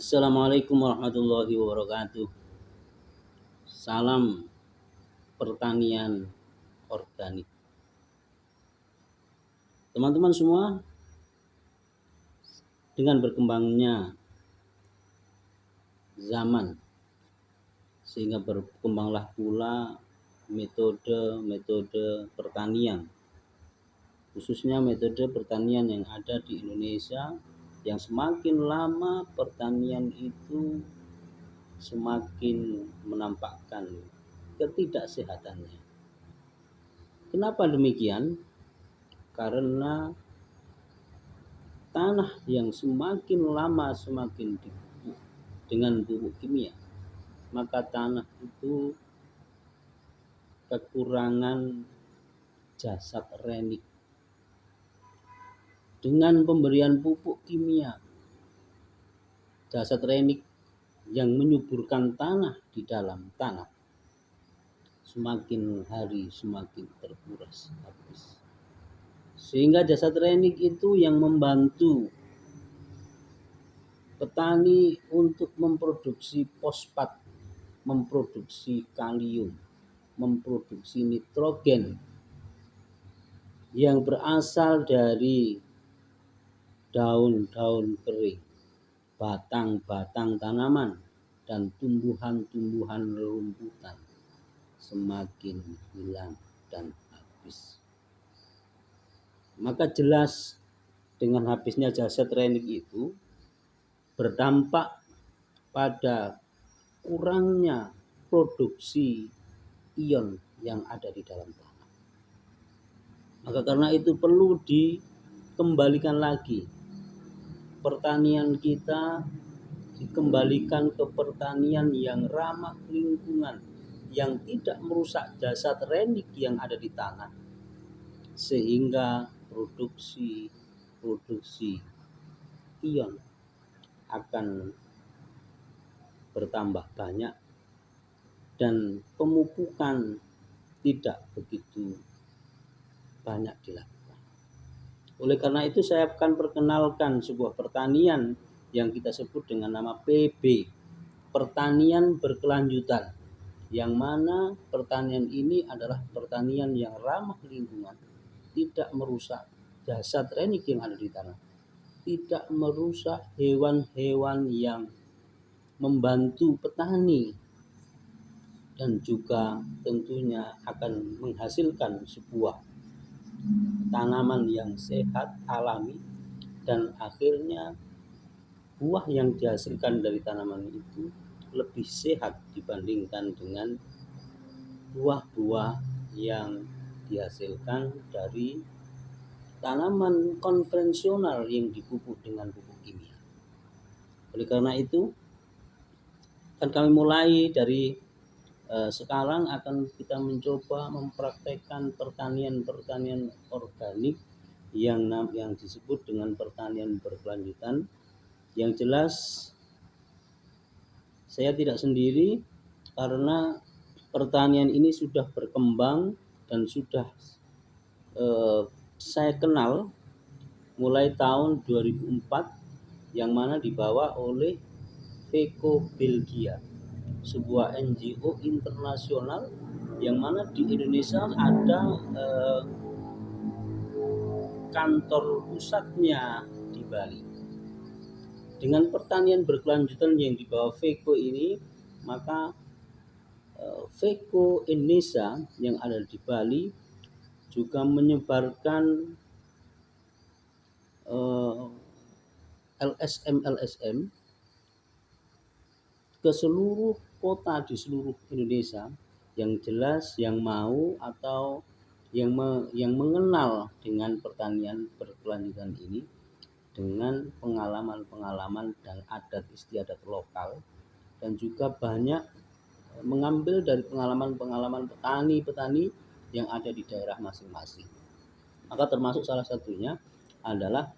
Assalamualaikum warahmatullahi wabarakatuh. Salam pertanian organik. Teman-teman semua, dengan berkembangnya zaman, sehingga berkembanglah pula metode-metode pertanian, khususnya metode pertanian yang ada di Indonesia, yang semakin lama pertanian itu semakin menampakkan ketidaksehatannya. Kenapa demikian? Karena tanah yang semakin lama semakin dipupuk dengan pupuk kimia, maka tanah itu kekurangan jasad renik. Dengan pemberian pupuk kimia, jasad renik yang menyuburkan tanah di dalam tanah semakin hari semakin terkuras habis. Sehingga jasad renik itu yang membantu petani untuk memproduksi fosfat, memproduksi kalium, memproduksi nitrogen yang berasal dari daun-daun kering, batang-batang tanaman, dan tumbuhan-tumbuhan rerumputan semakin hilang dan habis. Maka jelas dengan habisnya jasad renik itu berdampak pada kurangnya produksi ion yang ada di dalam tanah. Maka karena itu perlu dikembalikan lagi pertanian kita, dikembalikan ke pertanian yang ramah lingkungan, yang tidak merusak jasad renik yang ada di tanah, sehingga produksi ion akan bertambah banyak dan pemupukan tidak begitu banyak dilakukan. Oleh karena itu saya akan perkenalkan sebuah pertanian yang kita sebut dengan nama PB, pertanian berkelanjutan, yang mana pertanian ini adalah pertanian yang ramah lingkungan, tidak merusak jasad renik yang ada di tanah, tidak merusak hewan-hewan yang membantu petani, dan juga tentunya akan menghasilkan sebuah tanaman yang sehat, alami, dan akhirnya buah yang dihasilkan dari tanaman itu lebih sehat dibandingkan dengan buah-buah yang dihasilkan dari tanaman konvensional yang dipupuk dengan pupuk kimia. Oleh karena itu, akan kami mulai dari sekarang akan kita mencoba mempraktekkan pertanian organik yang disebut dengan pertanian berkelanjutan. Yang jelas saya tidak sendiri, karena pertanian ini sudah berkembang dan sudah saya kenal mulai tahun 2004, yang mana dibawa oleh Veco Belgia, sebuah NGO internasional yang mana di Indonesia ada kantor pusatnya di Bali. Dengan pertanian berkelanjutan yang dibawa Veco ini, maka Veco Indonesia yang ada di Bali juga menyebarkan LSM ke seluruh kota di seluruh Indonesia, yang jelas yang mau atau yang mengenal dengan pertanian berkelanjutan ini, dengan pengalaman-pengalaman dan adat istiadat lokal, dan juga banyak mengambil dari pengalaman-pengalaman petani-petani yang ada di daerah masing-masing. Maka termasuk salah satunya adalah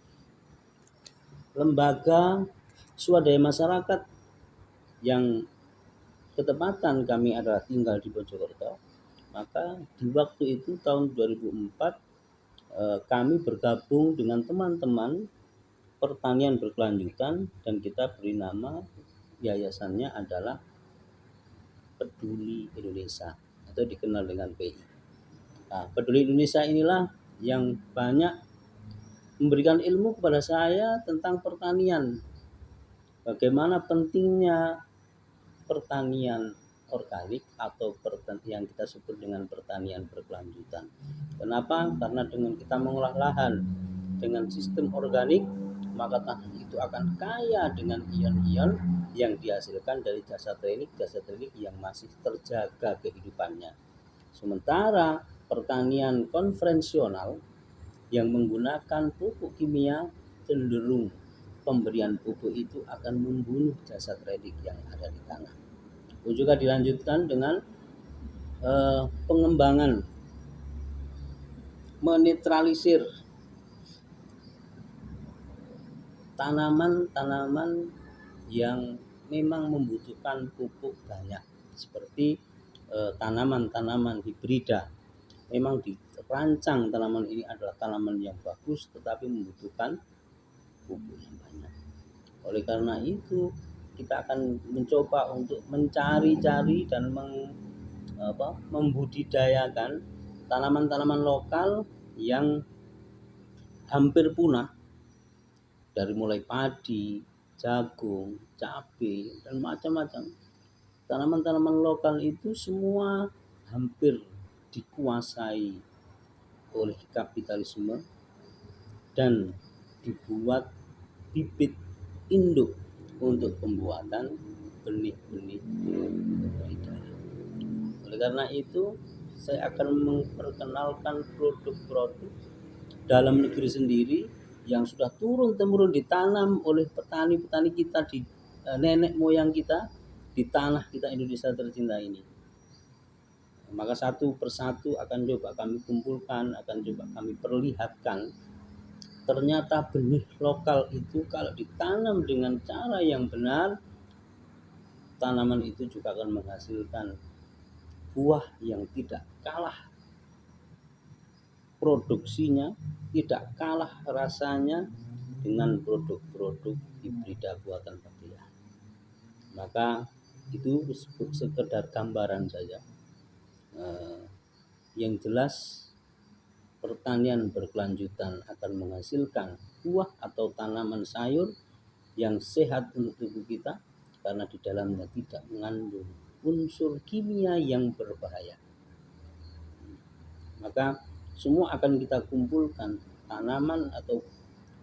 lembaga swadaya masyarakat yang ketepatan kami adalah tinggal di Bojokerto. Maka di waktu itu tahun 2004 kami bergabung dengan teman-teman pertanian berkelanjutan, dan kita beri nama yayasannya adalah Peduli Indonesia atau dikenal dengan PI. Nah, Peduli Indonesia inilah yang banyak memberikan ilmu kepada saya tentang pertanian. Bagaimana pentingnya pertanian organik atau yang kita sebut dengan pertanian berkelanjutan. Kenapa? Karena dengan kita mengolah lahan dengan sistem organik, maka tanah itu akan kaya dengan ion-ion yang dihasilkan dari jasa teknik yang masih terjaga kehidupannya. Sementara pertanian konvensional yang menggunakan pupuk kimia, cenderung pemberian pupuk itu akan membunuh jasa teknik yang ada di tanah. Juga dilanjutkan dengan pengembangan menetralisir tanaman-tanaman yang memang membutuhkan pupuk banyak, seperti tanaman-tanaman hibrida. Memang dirancang tanaman ini adalah tanaman yang bagus tetapi membutuhkan pupuk yang banyak. Oleh karena itu kita akan mencoba untuk mencari-cari dan membudidayakan tanaman-tanaman lokal yang hampir punah, dari mulai padi, jagung, cabai, dan macam-macam. Tanaman-tanaman lokal itu semua hampir dikuasai oleh kapitalisme dan dibuat bibit induk untuk pembuatan benih-benih berbeda. Oleh karena itu, saya akan memperkenalkan produk-produk dalam negeri sendiri yang sudah turun-temurun ditanam oleh petani-petani kita di nenek moyang kita di tanah kita Indonesia tercinta ini. Maka satu persatu akan coba kami kumpulkan, akan coba kami perlihatkan. Ternyata benih lokal itu kalau ditanam dengan cara yang benar, tanaman itu juga akan menghasilkan buah yang tidak kalah produksinya, tidak kalah rasanya dengan produk-produk hibrida buatan pabrik. Maka itu sekedar gambaran saja. Yang jelas pertanian berkelanjutan akan menghasilkan buah atau tanaman sayur yang sehat untuk tubuh kita, karena di dalamnya tidak mengandung unsur kimia yang berbahaya. Maka semua akan kita kumpulkan, tanaman atau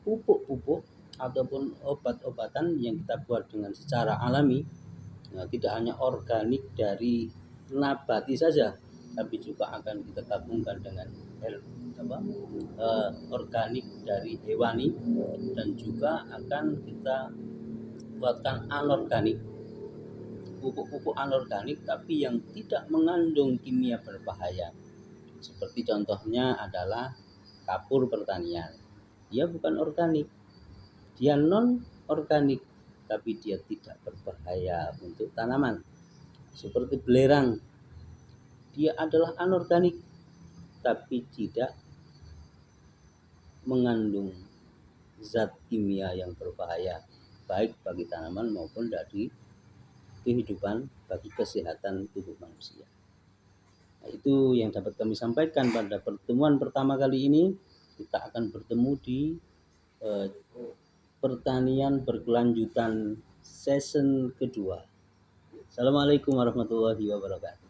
pupuk-pupuk ataupun obat-obatan yang kita buat dengan secara alami. Nah, tidak hanya organik dari nabati saja, tapi juga akan kita gabungkan dengan organik dari hewani, dan juga akan kita buatkan anorganik, pupuk-pupuk anorganik tapi yang tidak mengandung kimia berbahaya. Seperti contohnya adalah kapur pertanian. Dia bukan organik, dia non organik, tapi dia tidak berbahaya untuk tanaman. Seperti belerang, dia adalah anorganik tapi tidak mengandung zat kimia yang berbahaya, baik bagi tanaman maupun dari kehidupan, bagi kesehatan tubuh manusia. Nah, itu yang dapat kami sampaikan pada pertemuan pertama kali ini. Kita akan bertemu di pertanian berkelanjutan season kedua. Assalamualaikum warahmatullahi wabarakatuh.